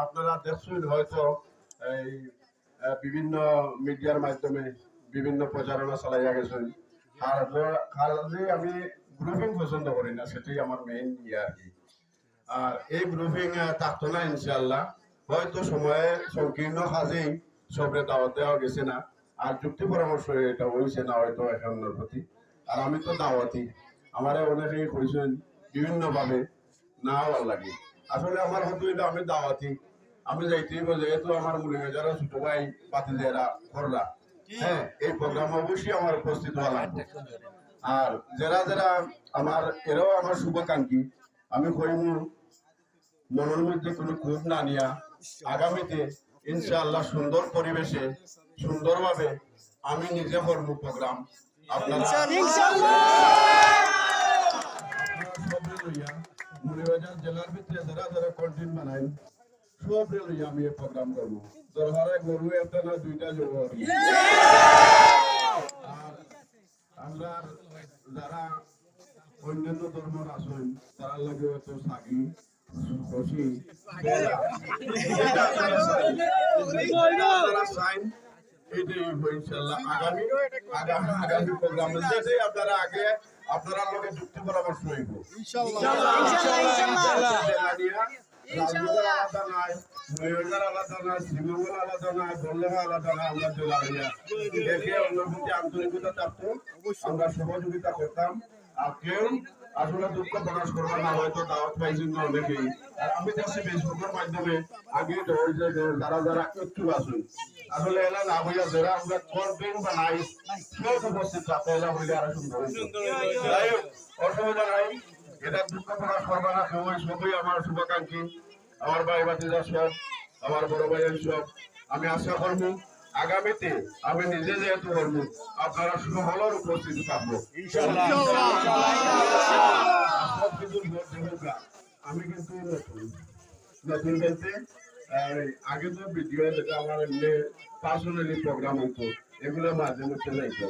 আপনারা দেখছেন হয়তো এই বিভিন্ন মিডিয়ার মাধ্যমে বিভিন্ন প্রচারণা চালাইয়া গেছেন। খালি আমি গ্রুপিং পছন্দ করি না, সেটাই আমার মেইন ইয়ে আর কি। আর এই গ্রুপিং থাকতো না ইনশাল্লাহ, হয়তো সময়ে সংকীর্ণ কাজেই সবরে দাওয়াত দেওয়া গেছে না, আর যুক্তি পরামর্শ এটা হয়েছে না হয়তো এখনের প্রতি। আর আমি তো দাওয়াতি, আমারে অনেকেই কইছেন বিভিন্ন ভাবে না ভাল লাগে। আসলে আমার হয়তো এটা আমি দাওয়াতি, আমি যাইতেই বলে যেহেতু আমার মনে হয় যারা ছোট ভাই পাতিলেরা করলা, হ্যাঁ এই প্রোগ্রাম অবশ্যই আমার উপস্থিত হওয়া লাগবে। আর যারা যারা আমার এরাও আমার শুভাকাঙ্ক্ষী, আমি কইমু মনের মধ্যে কোনো ক্ষোভ না নিয়া আগামীতে ইনশাআল্লাহ সুন্দর পরিবেশে সুন্দরভাবে আমি নিজে করব প্রোগ্রাম। আপনারা সবরে লইয়া মুড়িবাজার জেলার ভিতরে যারা যারা কন্টেন্ট বানাই সবরে লইয়া আমি এই প্রোগ্রাম করবো। দরবারে গরু একটা না দুইটা জব। আর আমরা যারা অন্যান্য ধর্মের আছেন তারা লাগে হয়তো সাগি খুশি আগামী প্রোগ্রাম আপনারা আগে আপনারা লোকে যুক্তি পরামর্শ হইব আলাদা নাই, মহিলার আলাদা নাই, শ্রীমঙ্গল আলাদা নাই, বল্লেভা আলাদা নাই। আমরা জেলারিয়া একে অন্যের প্রতি আন্তরিকতা থাকতো, আমরা সহযোগিতা করতাম। আর কেউ আসলে দুঃখ প্রকাশ করবো না, হয়তো দাওয়াত পাইছেন না অনেকেই। আর আমি দেখছি ফেসবুকের মাধ্যমে আগে যারা যারা একটু আসুন আসলে এলা না হইয়া যারা আমরা কন্টেন্ট বানাই সব উপস্থিত থাকতে এলা হইলে আরো সুন্দর। যাই হোক অসুবিধা নাই, এটা দুঃখ প্রকাশ করবো না কেউ, সবই আমার শুভাকাঙ্ক্ষী, আমার ভাই ভাতিজা সব, আমার বড় ভাইয়ের সব। আমি আশা করবো আগামীতে আমি নিজে যেহেতু করবো আপনারা সকলের উপস্থিত থাকবো। আমি কিন্তু নতুন বলতে আগে তো ভিডিও যেটা আমার এমনি পার্সোনালি প্রোগ্রাম হতো এগুলো মাঝে মধ্যে যাইতো।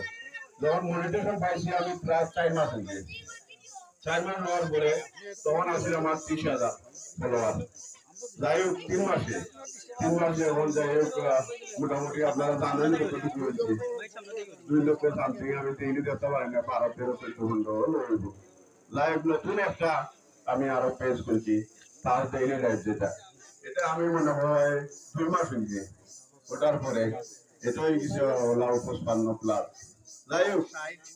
যখন মনিটেশন পাইছি আমি প্রায় 4 মাস হয়েছে, 4 মাস হওয়ার পরে তখন আসলে আমার 30,000 ফলোয়ার। যাই হোক 3 মাসে এখন যাই হোক মোটামুটি আপনারা জানেন কতটুকু হয়েছে, 2 লক্ষ সামথিং। আমি ডেইলি দেখতে পারি না, 12-13-14 ঘন্টা হলো। লাইভ নতুন একটা আমি আরো পেজ করছি, তার ডেইলি লাইভ যেটা, এটা আমি মনে হয় 2 মাস হয়েছে। ওটার পরে এটা হয়ে গেছে লাউ 55+। যাই হোক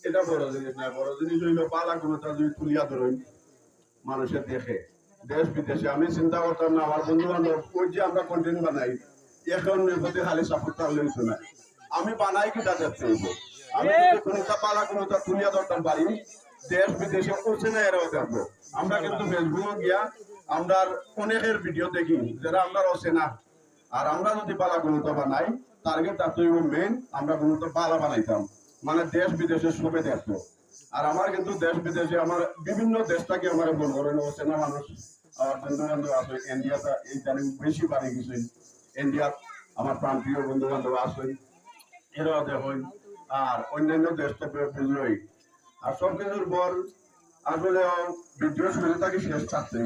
এটা বড় জিনিস না, বড় জিনিস হইলো পালা কোনোটা যদি তুলিয়া ধরেন মানুষের দেখে দেশ বিদেশে। আমি চিন্তা করতাম না আমার বন্ধু বান্ধব ওই যে আমরা কন্টেন্ট বানাই এখন প্রতি খালি সাপোর্ট তাহলে হইতো না, আমি বানাই কিটা দেখতে হইব। আমি যদি কোনোটা পালা কোনোটা তুলিয়া ধরতাম পারি দেশ বিদেশে করছে না এরাও দেখবো। আমরা কিন্তু ফেসবুকে গিয়া আমরা অনেকের ভিডিও দেখি যারা আমরা অচেনা, আর আমরা যদি পালা কোনোটা বানাই টার্গেট থাকতো মেন আমরা কোনোটা পালা বানাইতাম, মানে দেশ বিদেশে সবে দেখতো। আর আমার কিন্তু দেশ বিদেশে আমার বিভিন্ন দেশ থেকে আমার ফোন করেন, অচেনা মানুষ আমার বন্ধু বান্ধব আছে ইন্ডিয়াতে, এই জানি বেশি বাড়ি গেছেন ইন্ডিয়াত আমার প্রান্তীয় বন্ধু বান্ধব আছেন, এরাও দেখেন। আর অন্যান্য দেশ থেকে বুঝলই। আর সব কিছুর পর আসলে ভিডিও শুরু থাকি শেষ থাকতে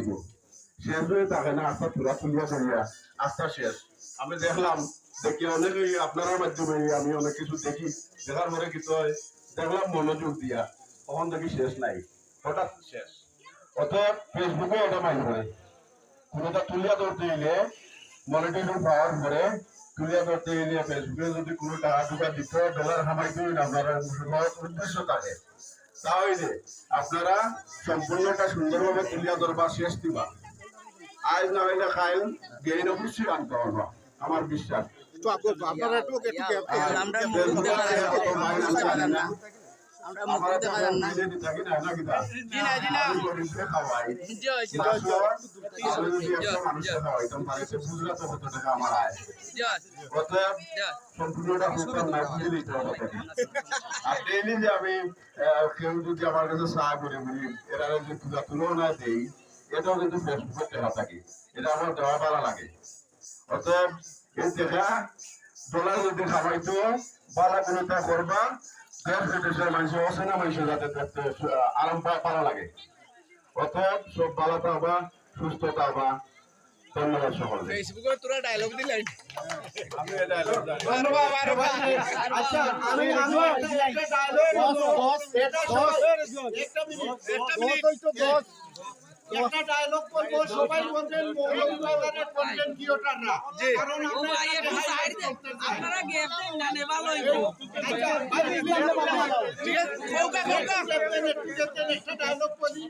শেষ হয়ে থাকে না, আস্তা পুরা তুলিয়া করিয়া আস্তা শেষ। আমি দেখলাম দেখি অনেকেই আপনার মাধ্যমে আমি অনেক কিছু দেখি, দেখার পরে কিছু হয় দেখলাম মনোযোগ দিয়া তখন দেখি শেষ নাই, হঠাৎ শেষ। অতএব ফেসবুকে এটা মাইল করে কোনোটা তুলিয়া ধরতে গেলে মনিটরিং পাওয়ার পরে তুলিয়া ধরতে গেলে ফেসবুকে যদি কোনো টাকা টুকা দিতে ডলার কামাইতে আপনারা উদ্দেশ্য থাকে, তাহলে আপনারা সম্পূর্ণটা সুন্দরভাবে তুলিয়া ধরবা শেষ দিবা। আজ না হইলে খাইল গেইন অবশ্যই আনতে পারবা, আমার বিশ্বাস। আমরা মুখ দেখা যান না আমি কেউ যদি আমার কাছে সাহা করে বলি এরা যদি পূজা তুলনা দেই এটাও কিন্তু ফেসবুকে দেখা থাকি, এটা আমার দেওয়া ভালো লাগে। অতএব এই দেখা ডলার যদি খাওয়াইতো বালা কোনোটা করবা দেশ বিদেশের মানুষ অচেনা মানুষ যাতে দেখতে আরাম পাওয়া লাগে। অতএব সব ভালো পাবা, সুস্থতা হবা, ধন্যবাদ সকলকে। ফেসবুকে তোরা ডায়লগ দিলেন আচ্ছা আমি একটা ডায়লগ বলবো এটা একটা মিনিট একটা ডায়লগ বলবো সবাই বলবেন মৌলভীবাজারের কন্টেন্ট ক্রিয়েটররা কারণ আমরা আপনারা গেম দেন না নে ভালো হইব আচ্ছা ঠিক আছে খোকা খোকা একটা ডায়লগ বলি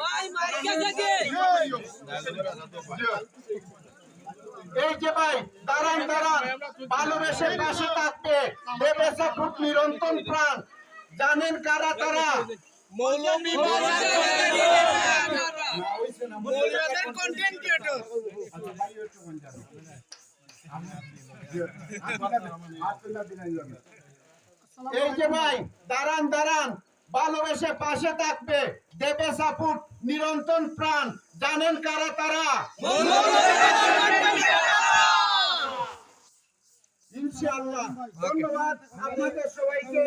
ভাই মাইকা থেকে এই যে ভাই দাঁড়ান ভালোবেসে পাশে থাকতে দেবে সাপোর্ট নিরন্তর প্রাণ জানেন কারা তারা মৌলভীবাজার কন্টেন্ট ক্রিয়েটর এই যে ভাই দাঁড়ান ভালোবেসে পাশে থাকবে দেবে সাপোর্ট নিরন্তর প্রাণ জানেন কারা তারা ইনশাআল্লাহ ধন্যবাদ আপনাদের সবাইকে